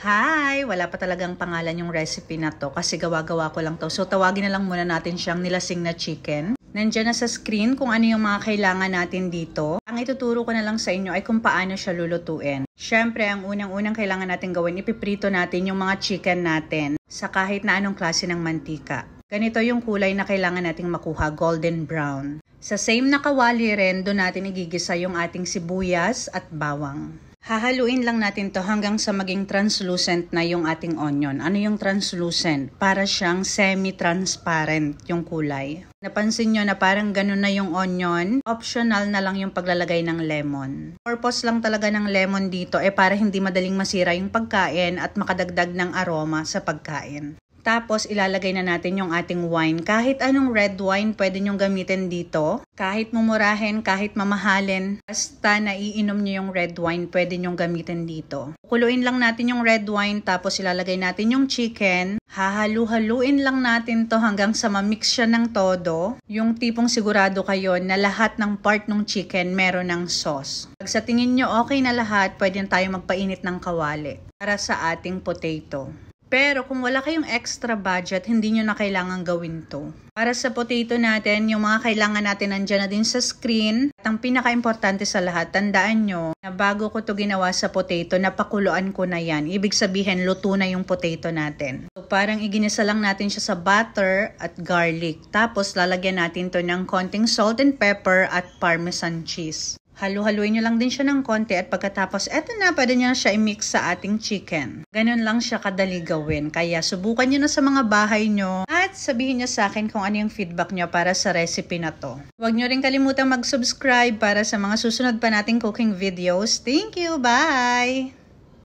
Hi! Wala pa talagang pangalan yung recipe na to kasi gawa-gawa ko lang to. So tawagin na lang muna natin siyang nilasing na chicken. Nandiyan na sa screen kung ano yung mga kailangan natin dito. Ang ituturo ko na lang sa inyo ay kung paano siya lulutuin. Siyempre, ang unang-unang kailangan natin gawin, ipiprito natin yung mga chicken natin sa kahit na anong klase ng mantika. Ganito yung kulay na kailangan nating makuha, golden brown. Sa same na kawali rin, doon natin igigisa yung ating sibuyas at bawang. Hahaluin lang natin to hanggang sa maging translucent na yung ating onion. Ano yung translucent? Para siyang semi-transparent yung kulay. Napansin nyo na parang ganun na yung onion. Optional na lang yung paglalagay ng lemon. Purpose lang talaga ng lemon dito para hindi madaling masira yung pagkain at makadagdag ng aroma sa pagkain. Tapos, ilalagay na natin yung ating wine. Kahit anong red wine, pwede nyong gamitin dito. Kahit mumurahin, kahit mamahalin. Basta naiinom nyo yung red wine, pwede nyong gamitin dito. Kuluin lang natin yung red wine, tapos ilalagay natin yung chicken. Hahalu-haluin lang natin to hanggang sa mamix siya ng todo. Yung tipong sigurado kayo na lahat ng part ng chicken meron ng sauce. Pag sa tingin nyo okay na lahat, pwede na tayo magpainit ng kawali para sa ating potato. Pero kung wala kayong extra budget, hindi nyo na kailangan gawin to. Para sa potato natin, yung mga kailangan natin nandyan na din sa screen. At ang pinaka-importante sa lahat, tandaan nyo na bago ko to ginawa sa potato, napakuluan ko na yan. Ibig sabihin, luto na yung potato natin. So parang iginisa lang natin siya sa butter at garlic. Tapos lalagyan natin to ng konting salt and pepper at parmesan cheese. Halu-haluin nyo lang din siya ng konti at pagkatapos eto na, pwede nyo na siya i-mix sa ating chicken. Ganun lang siya kadali gawin. Kaya subukan nyo na sa mga bahay nyo at sabihin nyo sa akin kung ano yung feedback nyo para sa recipe na to. Huwag nyo rin kalimutang mag-subscribe para sa mga susunod pa nating cooking videos. Thank you! Bye!